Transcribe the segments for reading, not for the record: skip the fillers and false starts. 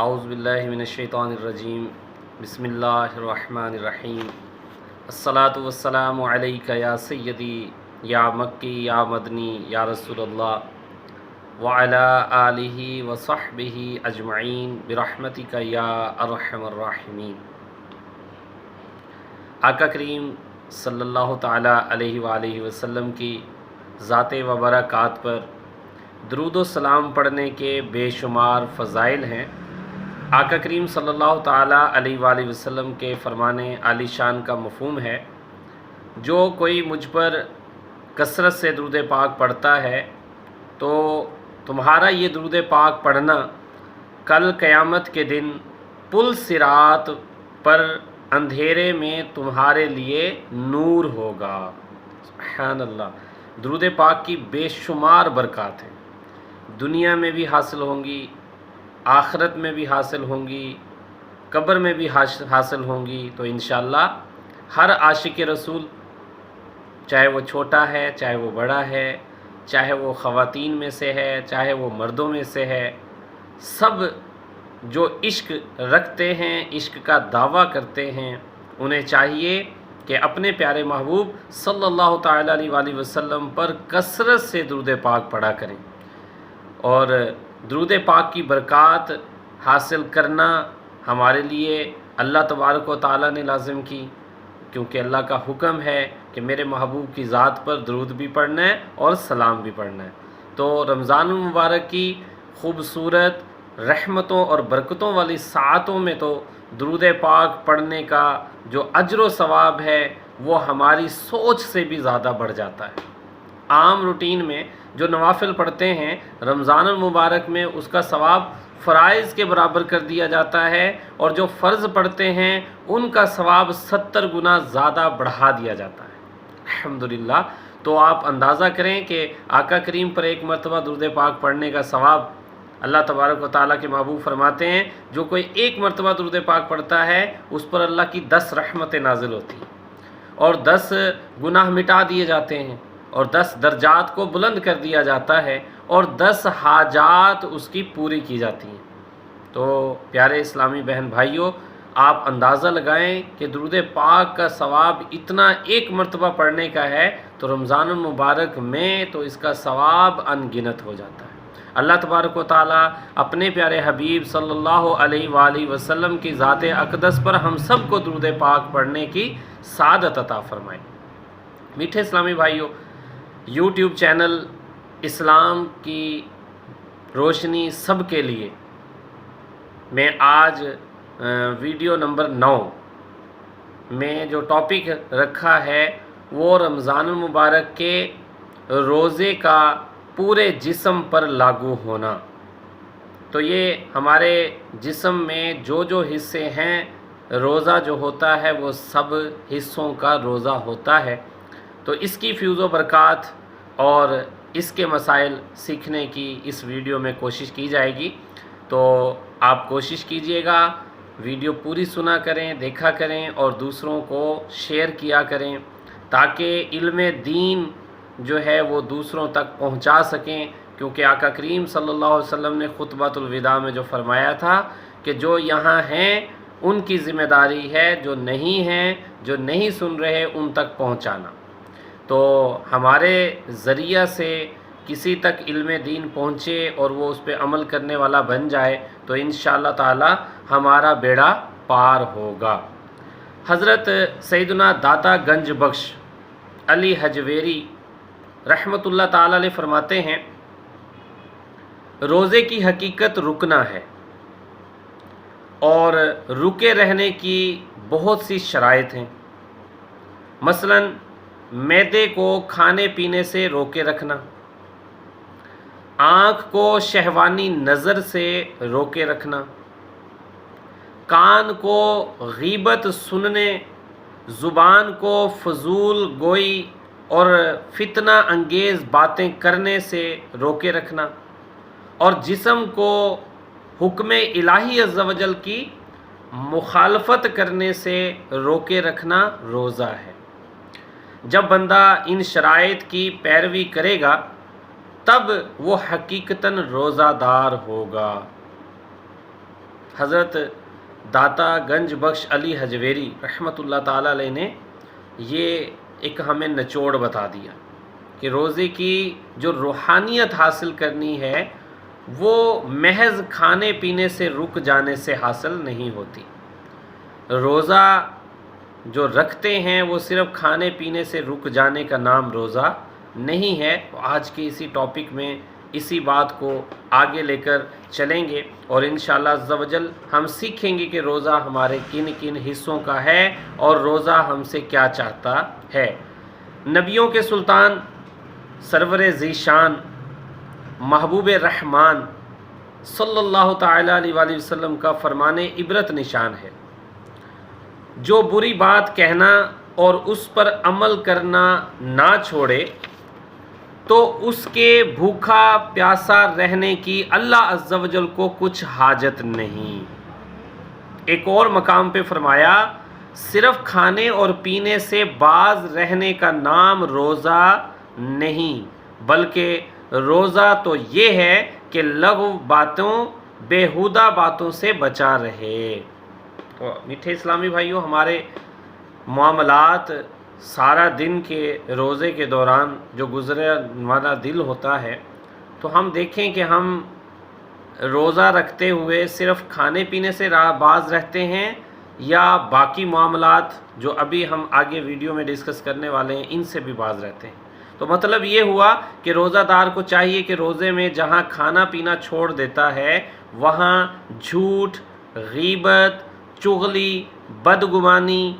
اعوذ باللہ من الشیطان الرجیم بسم اللہ الرحمن الرحیم الصلاۃ والسلام علیک یا سیدی یا مکی یا مدنی یا رسول اللہ وعلی آلہ وصحبہ اجمعین برحمتک یا ارحم الراحمین۔ آقا کریم صلی اللہ تعالی علیہ وآلہ وسلم کی ذات و برکات پر درود و سلام پڑھنے کے بے شمار فضائل ہیں۔ آقا کریم صلی اللہ تعالی علیہ وآلہ وسلم کے فرمان عالی شان کا مفہوم ہے، جو کوئی مجھ پر کثرت سے درود پاک پڑھتا ہے تو تمہارا یہ درود پاک پڑھنا کل قیامت کے دن پل صراط پر اندھیرے میں تمہارے لیے نور ہوگا۔ سبحان اللہ، درود پاک کی بے شمار برکات ہیں، دنیا میں بھی حاصل ہوں گی، آخرت میں بھی حاصل ہوں گی، قبر میں بھی حاصل ہوں گی۔ تو انشاءاللہ ہر عاشق رسول، چاہے وہ چھوٹا ہے چاہے وہ بڑا ہے، چاہے وہ خواتین میں سے ہے چاہے وہ مردوں میں سے ہے، سب جو عشق رکھتے ہیں، عشق کا دعویٰ کرتے ہیں، انہیں چاہیے کہ اپنے پیارے محبوب صلی اللہ تعالی علیہ وآلہ وسلم پر کثرت سے درود پاک پڑھا کریں۔ اور درود پاک کی برکات حاصل کرنا ہمارے لیے اللہ تبارک و تعالیٰ نے لازم کی، کیونکہ اللہ کا حکم ہے کہ میرے محبوب کی ذات پر درود بھی پڑھنا ہے اور سلام بھی پڑھنا ہے۔ تو رمضان المبارک کی خوبصورت رحمتوں اور برکتوں والی ساعتوں میں تو درود پاک پڑھنے کا جو اجر و ثواب ہے وہ ہماری سوچ سے بھی زیادہ بڑھ جاتا ہے۔ عام روٹین میں جو نوافل پڑھتے ہیں، رمضان المبارک میں اس کا ثواب فرائض کے برابر کر دیا جاتا ہے، اور جو فرض پڑھتے ہیں ان کا ثواب 70 گنا زیادہ بڑھا دیا جاتا ہے۔ الحمدللہ۔ تو آپ اندازہ کریں کہ آقا کریم پر ایک مرتبہ درود پاک پڑھنے کا ثواب اللہ تبارک و تعالیٰ کے محبوب فرماتے ہیں، جو کوئی ایک مرتبہ درود پاک پڑھتا ہے اس پر اللہ کی 10 رحمتیں نازل ہوتی ہیں، اور 10 گناہ مٹا دیے جاتے ہیں، اور 10 درجات کو بلند کر دیا جاتا ہے، اور 10 حاجات اس کی پوری کی جاتی ہیں۔ تو پیارے اسلامی بہن بھائیوں، آپ اندازہ لگائیں کہ درود پاک کا ثواب اتنا ایک مرتبہ پڑھنے کا ہے، تو رمضان المبارک میں تو اس کا ثواب ان گنت ہو جاتا ہے۔ اللہ تبارک و تعالیٰ اپنے پیارے حبیب صلی اللہ علیہ وآلہ وسلم کی ذات اقدس پر ہم سب کو درود پاک پڑھنے کی سعادت عطا فرمائے۔ میٹھے اسلامی بھائیوں، یوٹیوب چینل اسلام کی روشنی سب کے لیے میں آج ویڈیو نمبر 9 میں جو ٹاپک رکھا ہے وہ رمضان المبارک کے روزے کا پورے جسم پر لاگو ہونا۔ تو یہ ہمارے جسم میں جو جو حصے ہیں، روزہ جو ہوتا ہے وہ سب حصوں کا روزہ ہوتا ہے۔ تو اس کی فیوز و برکات اور اس کے مسائل سیکھنے کی اس ویڈیو میں کوشش کی جائے گی۔ تو آپ کوشش کیجئے گا، ویڈیو پوری سنا کریں، دیکھا کریں، اور دوسروں کو شیئر کیا کریں، تاکہ علم دین جو ہے وہ دوسروں تک پہنچا سکیں، کیونکہ آقا کریم صلی اللہ علیہ وسلم نے خطبۃ الوداع میں جو فرمایا تھا کہ جو یہاں ہیں ان کی ذمہ داری ہے، جو نہیں ہیں، جو نہیں سن رہے ان تک پہنچانا۔ تو ہمارے ذریعہ سے کسی تک علم دین پہنچے اور وہ اس پہ عمل کرنے والا بن جائے تو انشاءاللہ تعالی ہمارا بیڑا پار ہوگا۔ حضرت سیدنا داتا گنج بخش علی حجویری رحمۃ اللہ تعالی علیہ فرماتے ہیں، روزے کی حقیقت رکنا ہے، اور رکے رہنے کی بہت سی شرائط ہیں۔ مثلا معدے کو کھانے پینے سے روکے رکھنا، آنکھ کو شہوانی نظر سے روکے رکھنا، کان کو غیبت سننے، زبان کو فضول گوئی اور فتنہ انگیز باتیں کرنے سے روکے رکھنا، اور جسم کو حکم الہی عز و جل کی مخالفت کرنے سے روکے رکھنا روزہ ہے۔ جب بندہ ان شرائط کی پیروی کرے گا تب وہ حقیقتاً روزہ دار ہوگا۔ हज़रत दाता गंज बख्श अली हजवेरी रहमतुल्लाह ताला अलैह ने ये एक हमें निचोड़ बता दिया कि रोज़े की जो रूहानियत हासिल करनी है वो महज खाने पीने से रुक जाने से हासिल नहीं होती। रोज़ा जो रखते हैं वो सिर्फ़ खाने पीने से रुक जाने का नाम रोज़ा नहीं है। तो आज के इसी टॉपिक में इसी बात को आगे लेकर चलेंगे और इंशाअल्लाह अज़्ज़ा वजल हम सीखेंगे कि रोज़ा हमारे किन किन हिस्सों का है और रोज़ा हमसे क्या चाहता है। नबियों के सुल्तान सरवर ज़ीशान महबूब रहमान सल्लल्लाहु ताला अलैहि वसल्लम का फरमाने इबरत निशान है, जो बुरी बात कहना और उस पर अमल करना ना छोड़े तो उसके भूखा प्यासा रहने की अल्लाह अज़्ज़ा वजल को कुछ हाजत नहीं। एक और मकाम पे फरमाया, सिर्फ खाने और पीने से बाज रहने का नाम रोज़ा नहीं, बल्कि रोज़ा तो ये है कि लग़्व बातों बेहुदा बातों से बचा रहे। तो मीठे इस्लामी भाइयों, हमारे मामलात सारा दिन के रोज़े के दौरान जो गुज़रे हमारा दिल होता है, तो हम देखें कि हम रोज़ा रखते हुए सिर्फ़ खाने पीने से बाज रहते हैं या बाकी मामलात जो अभी हम आगे वीडियो में डिस्कस करने वाले हैं इनसे भी बाज रहते हैं। तो मतलब ये हुआ कि रोज़ादार को चाहिए कि रोज़े में जहाँ खाना पीना छोड़ देता है वहाँ झूठ, गीबत, चुगली, बदगुमानी,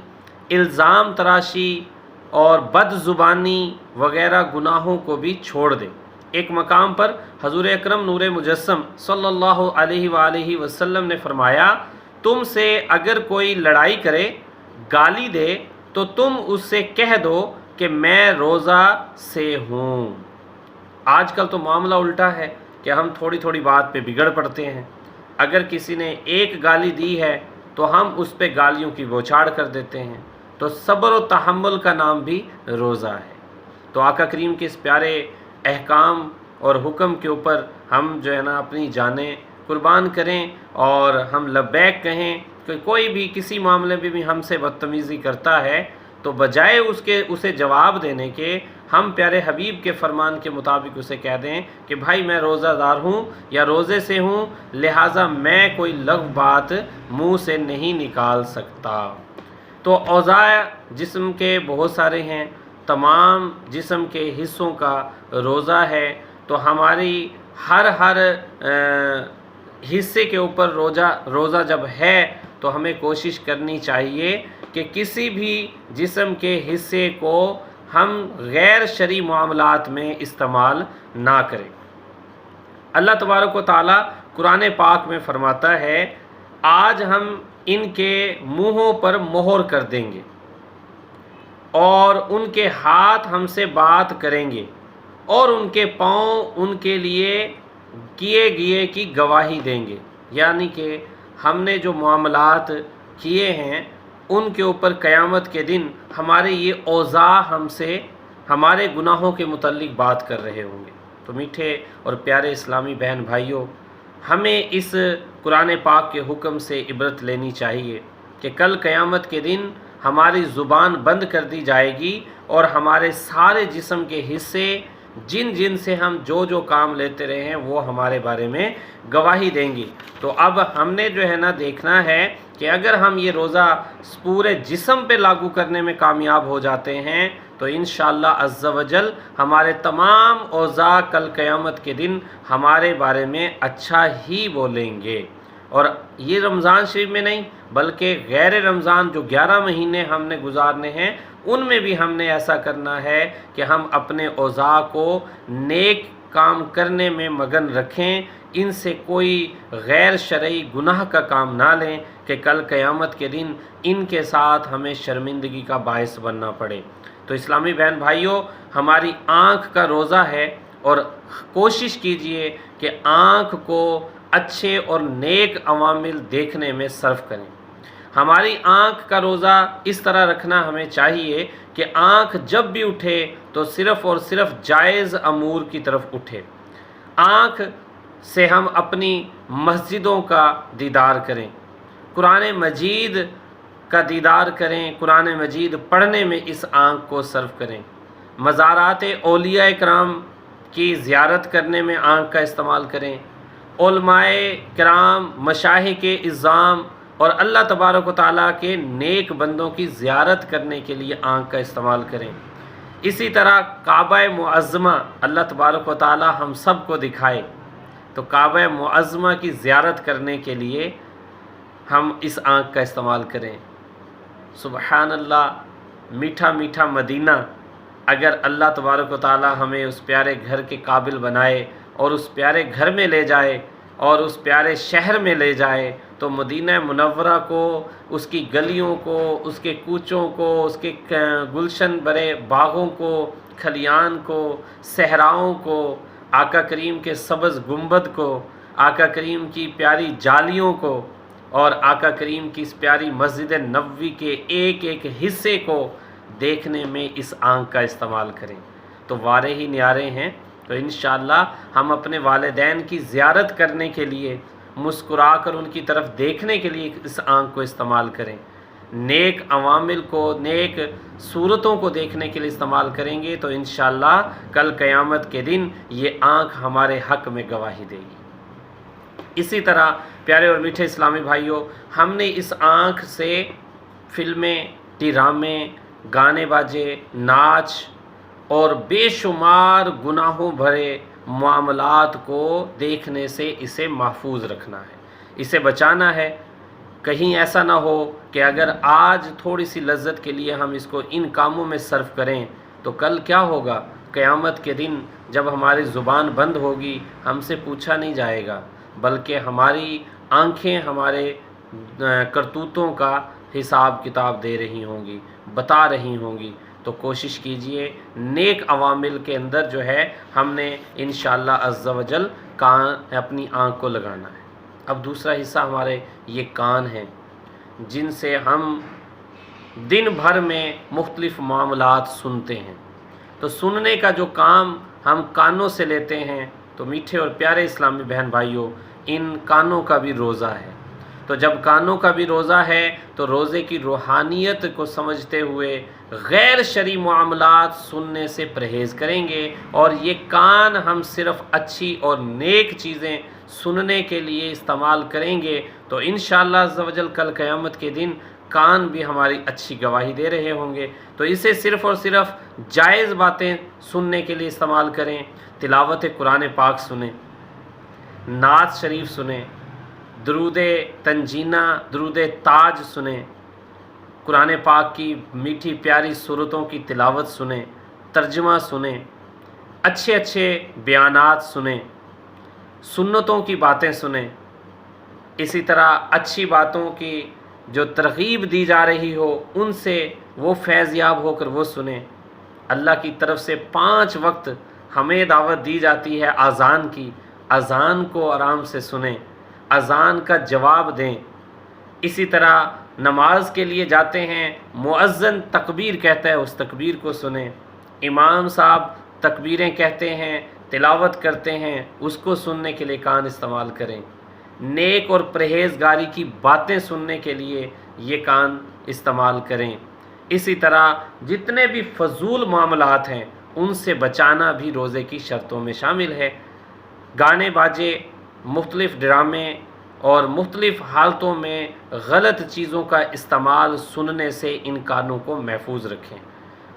इल्ज़ाम तराशी और बदज़ुबानी वग़ैरह गुनाहों को भी छोड़ दे। एक मकाम पर हज़ूर अकरम नूर मुजस्सम सल्लल्लाहु अलैहि वसल्लम ने फरमाया, तुमसे अगर कोई लड़ाई करे, गाली दे, तो तुम उससे कह दो कि मैं रोज़ा से हूँ। आजकल तो मामला उल्टा है कि हम थोड़ी थोड़ी बात पे बिगड़ पड़ते हैं। अगर किसी ने एक गाली दी है तो हम उस पे गालियों की बौछार कर देते हैं। तो सब्र और तहम्मुल का नाम भी रोज़ा है। तो आका करीम के इस प्यारे अहकाम और हुक्म के ऊपर हम जो है ना अपनी जानें कुर्बान करें और हम लब्बैक कहें कि कोई भी किसी मामले में भी हमसे बदतमीज़ी करता है तो बजाय उसे जवाब देने के हम प्यारे हबीब के फरमान के मुताबिक उसे कह दें कि भाई मैं रोज़ादार हूँ या रोज़े से हूँ, लिहाजा मैं कोई लग़्व बात मुँह से नहीं निकाल सकता। तो औज़ाए जिस्म के बहुत सारे हैं, तमाम जिस्म के हिस्सों का रोज़ा है। तो हमारी हर हिस्से के ऊपर रोज़ा जब है तो हमें कोशिश करनी चाहिए कि किसी भी जिस्म के हिस्से को हम गैर शरई मामलात में इस्तेमाल ना करें। अल्लाह तबारक व तआला कुरान पाक में फ़रमाता है, आज हम इनके मुँहों पर मोहर कर देंगे और उनके हाथ हमसे बात करेंगे और उनके पाँव उनके लिए किए गए की गवाही देंगे। यानी कि हमने जो मामलात किए हैं उनके ऊपर क़यामत के दिन हमारे ये औज़ा हमसे हमारे गुनाहों के मुतल्लिक बात कर रहे होंगे। तो मीठे और प्यारे इस्लामी बहन भाइयों, हमें इस कुरान पाक के हुक्म से इबरत लेनी चाहिए कि कल क़यामत के दिन हमारी ज़ुबान बंद कर दी जाएगी और हमारे सारे जिस्म के हिस्से जिन से हम जो काम लेते रहे हैं वो हमारे बारे में गवाही देंगी। तो अब हमने जो है ना देखना है कि अगर हम ये रोज़ा पूरे जिस्म पे लागू करने में कामयाब हो जाते हैं तो इंशाअल्लाह अज़्ज़ा वजल हमारे तमाम औज़ा कल क़यामत के दिन हमारे बारे में अच्छा ही बोलेंगे। और ये रमज़ान शरीफ में नहीं बल्कि गैर रमज़ान जो 11 महीने हमने गुजारने हैं उनमें भी हमने ऐसा करना है कि हम अपने औज़ा को नेक काम करने में मगन रखें, इनसे कोई गैर शरई गुनाह का काम ना लें कि कल क़यामत के दिन इनके साथ हमें शर्मिंदगी का बायस बनना पड़े। तो इस्लामी बहन भाइयों, हमारी आँख का रोज़ा है और कोशिश कीजिए कि आँख को अच्छे और नेक अवामिल देखने में सर्फ करें। हमारी आँख का रोज़ा इस तरह रखना हमें चाहिए कि आँख जब भी उठे तो सिर्फ़ और सिर्फ जायज़ अमूर की तरफ उठे। आँख से हम अपनी मस्जिदों का दीदार करें, कुरान मजीद का दीदार करें, कुरान मजीद पढ़ने में इस आँख को सर्फ करें, मज़ारात औलिया इकराम की ज़ियारत करने में आँख का इस्तेमाल करें, उलमाए किराम मशाइख के इज़्ज़ाम और अल्लाह तबारक व तआला के नेक बंदों की ज़ियारत करने के लिए आँख का इस्तेमाल करें। इसी तरह काबा मुअज़्ज़मा अल्लाह तबारक व तआला हम सब को दिखाए, तो काबा मुअज़्ज़मा की ज़ियारत करने के लिए हम इस आँख का इस्तेमाल करें। सुबहान अल्लाह, मीठा मीठा मदीना, अगर अल्लाह तबारक व तआला हमें उस प्यारे घर के काबिल बनाए और उस प्यारे घर में ले जाए और उस प्यारे शहर में ले जाए, तो मदीना मुनव्वरा को, उसकी गलियों को, उसके कूचों को, उसके गुलशन भरे बागों को, खलियान को, सहराओं को, आका करीम के सब्ज़ गुंबद को, आका करीम की प्यारी जालियों को और आका करीम की इस प्यारी मस्जिद नबवी के एक एक हिस्से को देखने में इस आँख का इस्तेमाल करें, तो वारे ही न्यारे हैं। तो इंशाअल्लाह हम अपने वालिदैन की ज़ियारत करने के लिए, मुस्कुरा कर उनकी तरफ देखने के लिए इस आँख को इस्तेमाल करें। नेक अवामिल को, नेक सूरतों को देखने के लिए इस्तेमाल करेंगे तो इंशाअल्लाह कल क़यामत के दिन ये आँख हमारे हक़ में गवाही देगी। इसी तरह प्यारे और मीठे इस्लामी भाइयों, हमने इस आँख से फ़िल्में, ड्रामे, गाने बाजे, नाच और बेशुमार गुनाहों भरे मामलात को देखने से इसे महफूज रखना है, इसे बचाना है। कहीं ऐसा ना हो कि अगर आज थोड़ी सी लज्जत के लिए हम इसको इन कामों में सर्फ करें तो कल क्या होगा, क़यामत के दिन जब हमारी ज़ुबान बंद होगी हमसे पूछा नहीं जाएगा, बल्कि हमारी आँखें हमारे करतूतों का हिसाब किताब दे रही होंगी, बता रही होंगी। तो कोशिश कीजिए नेक अवामिल के अंदर जो है हमने इंशाअल्लाह अज़्ज़ा वजल कान, अपनी आँख को लगाना है। अब दूसरा हिस्सा हमारे ये कान हैं, जिनसे हम दिन भर में मुख्तलिफ़ मामलात सुनते हैं। तो सुनने का जो काम हम कानों से लेते हैं, तो मीठे और प्यारे इस्लामी बहन भाइयों, इन कानों का भी रोज़ा है। तो जब कानों का भी रोज़ा है तो रोज़े की रूहानियत को समझते हुए गैर शरई मामलात सुनने से परहेज़ करेंगे, और ये कान हम सिर्फ़ अच्छी और नेक चीज़ें सुनने के लिए इस्तेमाल करेंगे तो इंशाअल्लाह अज़्ज़ा वजल कल क़यामत के दिन कान भी हमारी अच्छी गवाही दे रहे होंगे। तो इसे सिर्फ़ और सिर्फ़ जायज़ बातें सुनने के लिए इस्तेमाल करें। तिलावत कुरान पाक सुने, नात शरीफ सुने, दरूद तंजीना, दरूद ताज सुने, कुरान पाक की मीठी प्यारी सूरतों की तिलावत सुने, तर्जुमा सुने, अच्छे अच्छे बयानात सुने, सुन्नतों की बातें सुने। इसी तरह अच्छी बातों की जो तरग़ीब दी जा रही हो उनसे वो फैज़याब होकर वो सुने। अल्लाह की तरफ से 5 वक्त हमें दावत दी जाती है अज़ान की, अज़ान को आराम से सुने, अज़ान का जवाब दें। इसी तरह नमाज के लिए जाते हैं, मुअज़्ज़िन तकबीर कहता है, उस तकबीर को सुने। इमाम साहब तकबीरें कहते हैं, तिलावत करते हैं, उसको सुनने के लिए कान इस्तेमाल करें। नेक और परहेज़गारी की बातें सुनने के लिए ये कान इस्तेमाल करें। इसी तरह जितने भी फ़जूल मामलात हैं उनसे बचाना भी रोज़े की शर्तों में शामिल है। गाने बाजे, मुख्तलिफ़ ड्रामे और मुख्तलिफ़ हालतों में गलत चीज़ों का इस्तेमाल सुनने से इन कानों को महफूज रखें।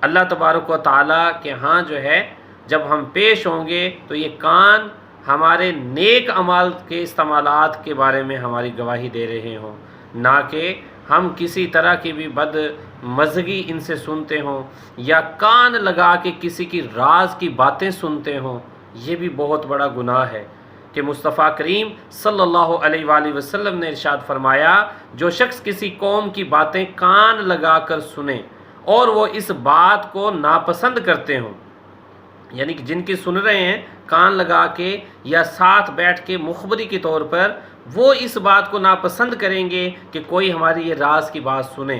अल्लाह तबारक व तआला के यहाँ जो है जब हम पेश होंगे तो ये कान हमारे नेक अमाल के इस्तेमालात के बारे में हमारी गवाही दे रहे हों, ना कि हम किसी तरह की भी बदमज़गी इनसे सुनते हों या कान लगा के किसी की राज की बातें सुनते हों। ये भी बहुत बड़ा गुनाह है कि मुस्तफ़ा करीम सल्लल्लाहु अलैहि वसल्लम ने इरशाद फरमाया, जो शख्स किसी कौम की बातें कान लगा कर सुने और वो इस बात को नापसंद करते हों, यानी कि जिनकी सुन रहे हैं कान लगा के या साथ बैठ के मुखबरी के तौर पर, वो इस बात को नापसंद करेंगे कि कोई हमारी ये राज की बात सुने,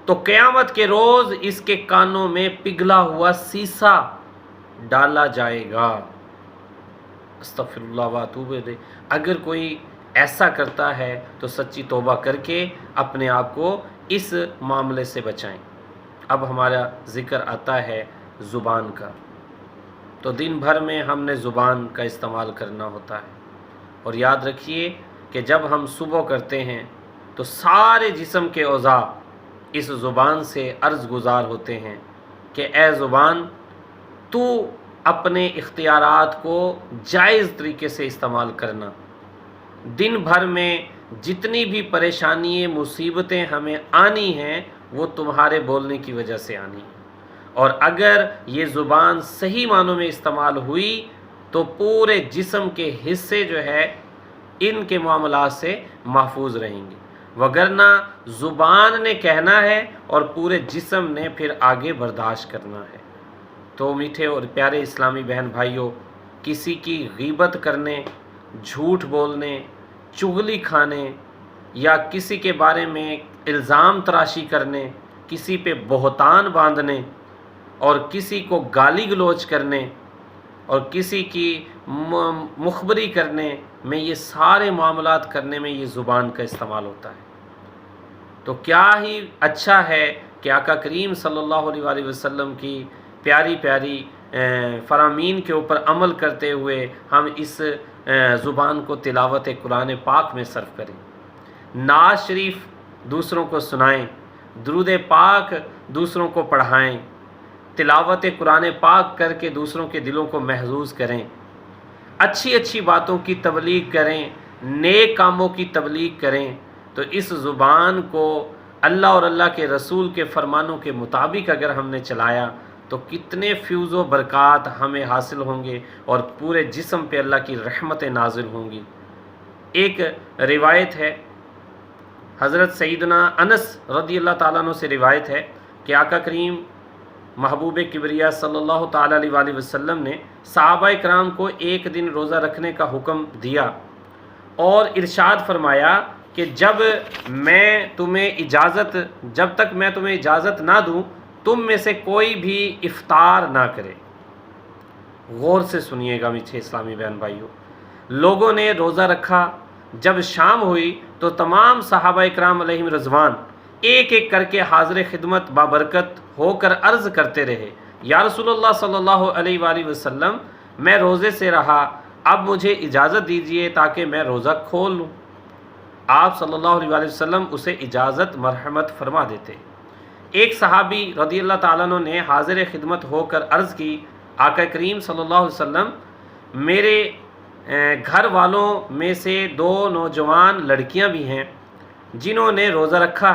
तो क़यामत के रोज़ इसके कानों में पिघला हुआ शीशा डाला जाएगा। अस्तगफिरुल्लाह व अतूबु इलैह। अगर कोई ऐसा करता है तो सच्ची तौबा करके अपने आप को इस मामले से बचाएं। अब हमारा ज़िक्र आता है ज़ुबान का। तो दिन भर में हमने ज़ुबान का इस्तेमाल करना होता है, और याद रखिए कि जब हम सुबह करते हैं तो सारे जिस्म के औज़ा इस ज़ुबान से अर्ज़ गुज़ार होते हैं कि ए ज़ुबान, तू अपने इख्तियारात को जायज़ तरीके से इस्तेमाल करना। दिन भर में जितनी भी परेशानियाँ मुसीबतें हमें आनी हैं वो तुम्हारे बोलने की वजह से आनी हैं, और अगर ये ज़ुबान सही मानों में इस्तेमाल हुई तो पूरे जिस्म के हिस्से जो है इनके मामलात से महफूज रहेंगे, वगरना ज़ुबान ने कहना है और पूरे जिस्म ने फिर आगे बर्दाश्त करना है। तो मीठे और प्यारे इस्लामी बहन भाइयों, किसी की गीबत करने, झूठ बोलने, चुगली खाने या किसी के बारे में इल्ज़ाम तराशी करने, किसी पे बहतान बांधने और किसी को गाली गलौज करने और किसी की मुखबरी करने में, ये सारे मामलात करने में ये ज़ुबान का इस्तेमाल होता है। तो क्या ही अच्छा है कि आका करीम सल्लल्लाहु अलैहि वसल्लम की प्यारी प्यारी फरामीन के ऊपर अमल करते हुए हम इस ज़ुबान को तिलावत कुरान पाक में सर्फ करें, नाज शरीफ दूसरों को सुनाएं, दुरूद पाक दूसरों को पढ़ाएं, तिलावत कुरान पाक करके दूसरों के दिलों को महजूज़ करें, अच्छी अच्छी बातों की तबलीग करें, नेक कामों की तबलीग करें। तो इस ज़ुबान को अल्लाह और अल्लाह के रसूल के फ़रमानों के मुताबिक अगर हमने चलाया तो कितने फ़्यूज़ व बरक़ात हमें हासिल होंगे और पूरे जिस्म पे अल्लाह की रहमतें नाजिल होंगी। एक रिवायत है, हज़रत सैयदना अनस रज़ियल्लाहु ताला अन्हु से रिवायत है कि आका करीम महबूब किबरिया सल्लल्लाहु ताला अलैहि वसल्लम ने सहाबा कराम को एक दिन रोज़ा रखने का हुक्म दिया और इरशाद फरमाया कि जब तक मैं तुम्हें इजाज़त ना दूं, तुम में से कोई भी इफ्तार ना करे। गौर से सुनिएगा मीठे इस्लामी बहन भाइयों, लोगों ने रोज़ा रखा। जब शाम हुई तो तमाम सहाबा इकराम अलैहिम रज़वान एक एक करके हाज़िर खिदमत बाबरकत होकर अर्ज़ करते रहे, या रसूलुल्लाह सल्लल्लाहु अलैहि वसल्लम, मैं रोज़े से रहा, अब मुझे इजाज़त दीजिए ताकि मैं रोज़ा खोल लूँ। आप सल्लल्लाहु अलैहि वसल्लम उसे इजाज़त मरहमत फरमा देते। एक सहाबी रज़ियल्लाहु ताला अन्हु ने हाज़िर खिदमत होकर अर्ज़ की, आका करीम सल्लल्लाहु अलैहि वसल्लम, मेरे घर वालों में से दो नौजवान लड़कियां भी हैं जिन्होंने रोज़ा रखा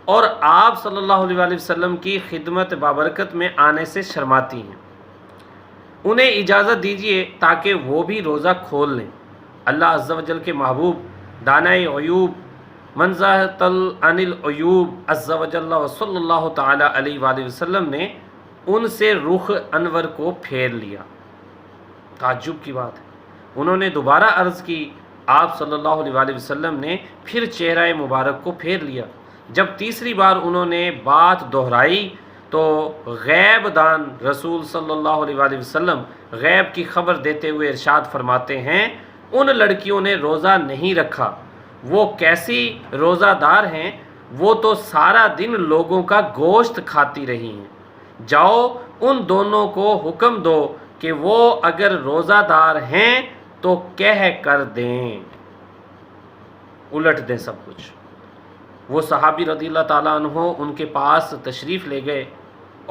और आप सल्लल्लाहु अलैहि वसल्लम की खिदमत बाबरकत में आने से शर्माती हैं। उन्हें इजाज़त दीजिए ताकि वो भी रोज़ा खोल लें। अल्लाह अज़्ज़ा वजल के महबूब दानाए अयूब मंज़ाहतल अनिल अयूब अज़्ज़ा वजल्ला व सल्लल्लाहु ताला अलैहि वसल्लम ने उनसे रुख अनवर को फेर लिया। ताज्जुब की बात है। उन्होंने दोबारा अर्ज़ की, आप सल्लल्लाहु अलैहि वसल्लम ने फिर चेहरा मुबारक को फेर लिया। जब तीसरी बार उन्होंने बात दोहराई तो गैब दान रसूल सल्लल्लाहु अलैहि वसल्लम गैब की खबर देते हुए इरशाद फरमाते हैं, उन लड़कियों ने रोज़ा नहीं रखा, वो कैसी रोज़ादार हैं, वो तो सारा दिन लोगों का गोश्त खाती रही हैं। जाओ उन दोनों को हुक्म दो कि वो अगर रोज़ादार हैं तो कह कर दें, उलट दें सब कुछ। वो सहाबी रज़ियल्लाहु ताला अन्हु उनके पास तशरीफ़ ले गए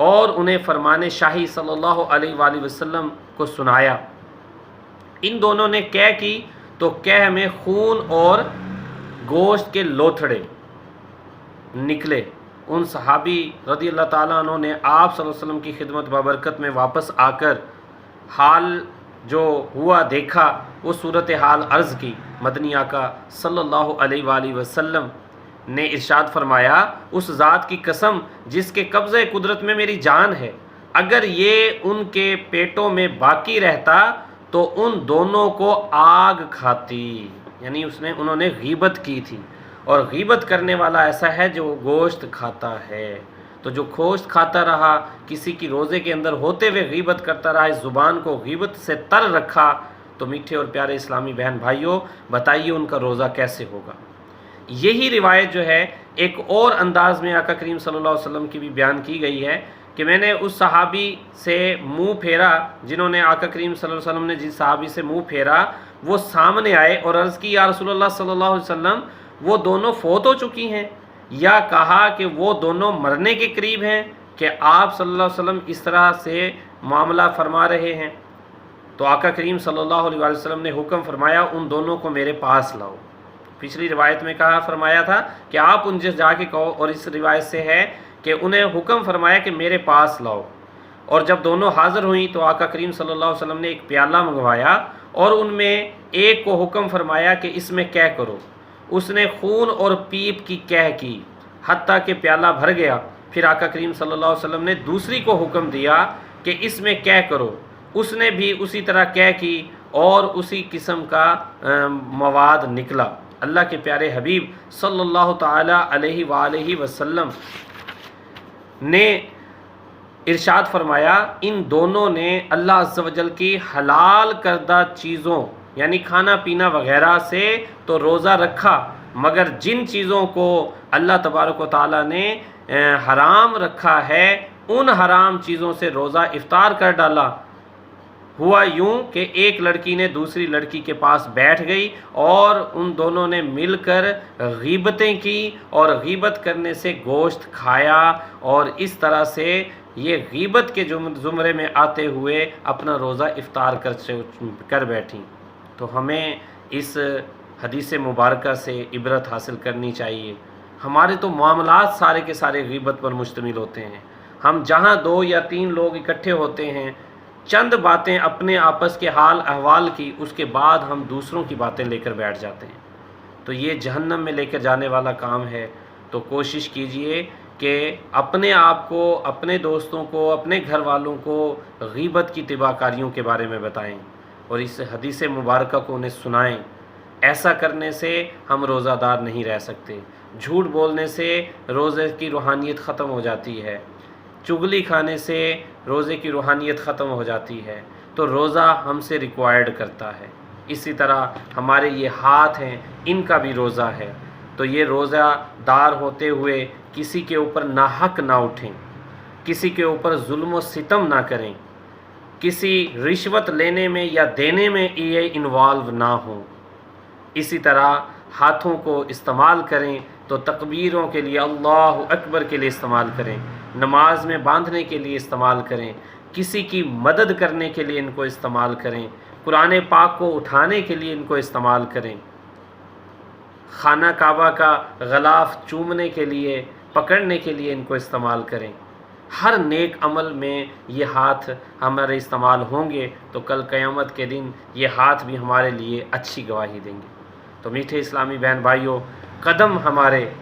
और उन्हें फरमाने शाही सल्लल्लाहु अलैहि वसल्लम को सुनाया। इन दोनों ने कह की तो कह में खून और गोश्त के लोथड़े निकले। उन सहाबी रज़ियल्लाहु ताला अन्हु ने आप सल्लल्लाहु अलैहि वसल्लम की खिदमत बाबरकत में वापस आकर हाल जो हुआ देखा, वो सूरत हाल अर्ज़ की। मदनी आका सल्लल्लाहु अलैहि वसल्लम ने इरशाद फरमाया, उस ज़ात की कसम जिसके कब्ज़े कुदरत में मेरी जान है, अगर ये उनके पेटों में बाकी रहता तो उन दोनों को आग खाती। यानी उन्होंने गीबत की थी, और गीबत करने वाला ऐसा है जो गोश्त खाता है। तो जो गोश्त खाता रहा, किसी की रोज़े के अंदर होते हुए गीबत करता रहा, इस ज़ुबान को गीबत से तर रखा, तो मीठे और प्यारे इस्लामी बहन भाइयों, बताइए उनका रोज़ा कैसे होगा। यही रिवायत जो है एक और अंदाज में आका करीम सल्लल्लाहु अलैहि वसल्लम की भी बयान की गई है कि मैंने उस सहाबी से मुंह फेरा जिन्होंने आका करीम सल्लल्लाहु अलैहि वसल्लम ने जिस सहाबी से मुंह फेरा वो सामने आए और अर्ज़ की या रसूलुल्लाह सल्लल्लाहु अलैहि वसल्लम वो दोनों फ़ौत हो चुकी हैं, या कहा कि वो दोनों मरने के करीब हैं कि आप सल्लल्लाहु अलैहि वसल्लम इस तरह से मामला फरमा रहे हैं। तो आका करीम सल्लल्लाहु अलैहि वसल्लम ने हुक्म फरमाया उन दोनों को मेरे पास लाओ। पिछली रिवायत में कहा फरमाया था कि आप उनसे जाके कहो, और इस रिवायत से है कि उन्हें हुक्म फरमाया कि मेरे पास लाओ। और जब दोनों हाज़िर हुई तो आका करीम सल्लल्लाहु अलैहि वसल्लम ने एक प्याला मंगवाया और उनमें एक को हुक्म फरमाया कि इसमें क्या करो। उसने खून और पीप की कह की हत्ता कि प्याला भर गया। फिर आका करीम सल्लल्लाहु अलैहि वसल्लम ने दूसरी को हुक्म दिया कि इसमें क्या करो। उसने भी उसी तरह कह की और उसी किस्म का मवाद निकला। अल्लाह के प्यारे हबीब सल्लल्लाहु ताला अलैहि वसल्लम ने इरशाद फरमाया इन दोनों ने अल्लाह अज़्ज़ व जल की हलाल करदा चीज़ों यानी खाना पीना वगैरह से तो रोज़ा रखा, मगर जिन चीज़ों को अल्लाह तबारक व तआला ने हराम रखा है उन हराम चीज़ों से रोज़ा इफ्तार कर डाला। हुआ यूं कि एक लड़की ने दूसरी लड़की के पास बैठ गई और उन दोनों ने मिलकर गीबतें की और गीबत करने से गोश्त खाया, और इस तरह से ये गीबत के ज़ुमरे में आते हुए अपना रोज़ा इफ्तार कर बैठी। तो हमें इस हदीस मुबारका से इबरत हासिल करनी चाहिए। हमारे तो मामलात सारे के सारे गीबत पर मुश्तमिल होते हैं। हम जहाँ 2 या 3 लोग इकट्ठे होते हैं, चंद बातें अपने आपस के हाल अहवाल की, उसके बाद हम दूसरों की बातें लेकर बैठ जाते हैं। तो ये जहन्नम में लेकर जाने वाला काम है। तो कोशिश कीजिए कि अपने आप को, अपने दोस्तों को, अपने घर वालों को गीबत की तिबाकारियों के बारे में बताएं और इस हदीस मुबारका को उन्हें सुनाएं। ऐसा करने से हम रोज़ादार नहीं रह सकते। झूठ बोलने से रोज़े की रूहानियत ख़त्म हो जाती है। चुगली खाने से रोज़े की रूहानियत ख़त्म हो जाती है। तो रोज़ा हमसे रिक्वायर्ड करता है। इसी तरह हमारे ये हाथ हैं, इनका भी रोज़ा है। तो ये रोज़ादार होते हुए किसी के ऊपर नाहक ना उठें, किसी के ऊपर जुल्म व सितम ना करें, किसी रिश्वत लेने में या देने में ये इन्वॉल्व ना हों। इसी तरह हाथों को इस्तेमाल करें तो तकबीरों के लिए, अल्लाहु अकबर के लिए इस्तेमाल करें, नमाज में बांधने के लिए इस्तेमाल करें, किसी की मदद करने के लिए इनको इस्तेमाल करें, कुरान पाक को उठाने के लिए इनको इस्तेमाल करें, खाना काबा का गलाफ चूमने के लिए, पकड़ने के लिए इनको इस्तेमाल करें। हर नेक अमल में ये हाथ हमारे इस्तेमाल होंगे तो कल क़यामत के दिन ये हाथ भी हमारे लिए अच्छी गवाही देंगे। तो मीठे इस्लामी बहन भाइयों, कदम हमारे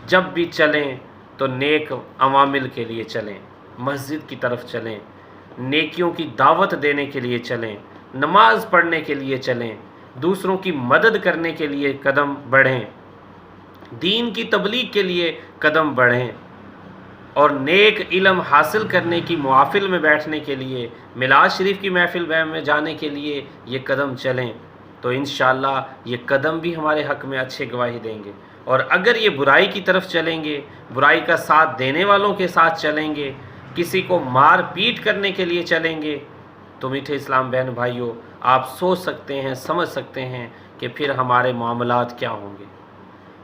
जब भी चलें तो नेक अवामिल के लिए चलें, मस्जिद की तरफ चलें, नेकियों की दावत देने के लिए चलें, नमाज पढ़ने के लिए चलें, दूसरों की मदद करने के लिए कदम बढ़ें, दीन की तबलीग के लिए कदम बढ़ें, और नेक इल्म हासिल करने की महफिल में बैठने के लिए, मिलाद शरीफ की महफिल में जाने के लिए ये कदम चलें। तो इंशाअल्लाह ये कदम भी हमारे हक़ में अच्छे गवाही देंगे। और अगर ये बुराई की तरफ चलेंगे, बुराई का साथ देने वालों के साथ चलेंगे, किसी को मार पीट करने के लिए चलेंगे, तो मीठे इस्लाम बहन भाइयों, आप सोच सकते हैं, समझ सकते हैं कि फिर हमारे मामलात क्या होंगे।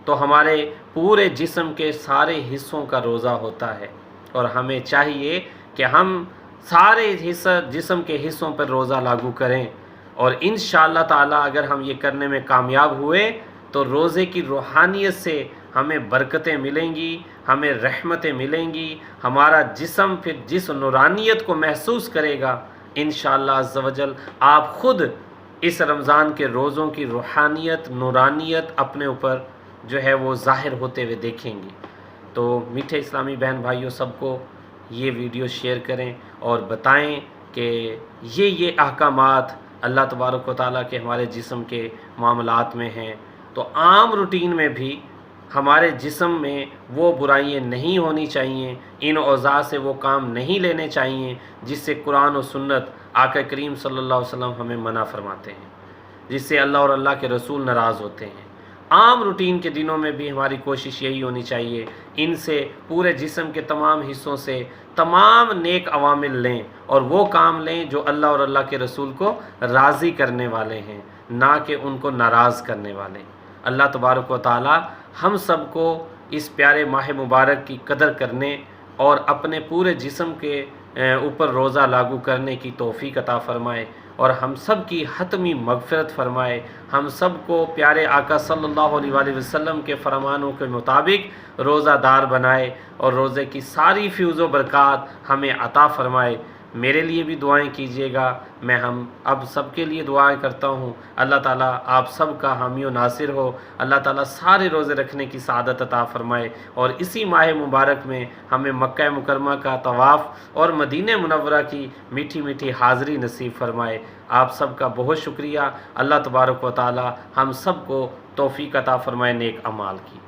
तो हमारे पूरे जिस्म के सारे हिस्सों का रोज़ा होता है और हमें चाहिए कि हम सारे जिस्म के हिस्सों पर रोज़ा लागू करें। और इंशाअल्लाह ताला अगर हम ये करने में कामयाब हुए तो रोज़े की रूहानियत से हमें बरकतें मिलेंगी, हमें रहमतें मिलेंगी, हमारा जिस्म फिर जिस नूरानियत को महसूस करेगा, इंशाअल्लाह अज़्ज़ व जल आप ख़ुद इस रमज़ान के रोज़ों की रूहानियत, नूरानियत अपने ऊपर जो है वो ज़ाहिर होते हुए देखेंगे। तो मीठे इस्लामी बहन भाइयों, सबको ये वीडियो शेयर करें और बताएं कि ये अहकामात अल्लाह तबारक व तआला के हमारे जिस्म के मामलात में हैं। तो आम रूटीन में भी हमारे जिस्म में वो बुराइयाँ नहीं होनी चाहिए, इन औज़ा से वो काम नहीं लेने चाहिए जिससे कुरान और सुन्नत آقا کریم صلی اللہ علیہ وسلم ہمیں منع فرماتے ہیں، جس سے اللہ اور اللہ کے رسول ناراض ہوتے ہیں۔ عام روٹین کے دنوں میں بھی ہماری کوشش یہی ہونی چاہیے، ان سے پورے جسم کے تمام حصوں سے تمام نیک عوامل لیں اور وہ کام لیں جو اللہ اور اللہ کے رسول کو راضی کرنے والے ہیں، نہ کہ ان کو ناراض کرنے والے۔ اللہ تبارک و تعالی ہم سب کو اس پیارے ماہ مبارک کی قدر کرنے اور اپنے پورے جسم کے اوپر روزہ لاگو کرنے کی توفیق عطا فرمائے، اور ہم سب کی حتمی مغفرت فرمائے، ہم سب کو پیارے آقا صلی اللہ علیہ وآلہ وسلم کے فرمانوں کے مطابق روزہ دار بنائے اور روزے کی ساری فیوز و برکات ہمیں عطا فرمائے۔ میرے لیے بھی دعائیں کیجیے گا، میں ہم اب سب کے لیے دعائیں کرتا ہوں۔ اللہ تعالیٰ آپ سب کا حامی و ناصر ہو، اللہ تعالیٰ سارے روزے رکھنے کی سعادت عطا فرمائے، اور اسی ماہ مبارک میں ہمیں مکہ مکرمہ کا طواف اور مدینہ منورہ کی میٹھی میٹھی حاضری نصیب فرمائے۔ آپ سب کا بہت شکریہ۔ اللہ تبارک و تعالیٰ ہم سب کو توفیق عطا فرمائے نیک اعمال کی۔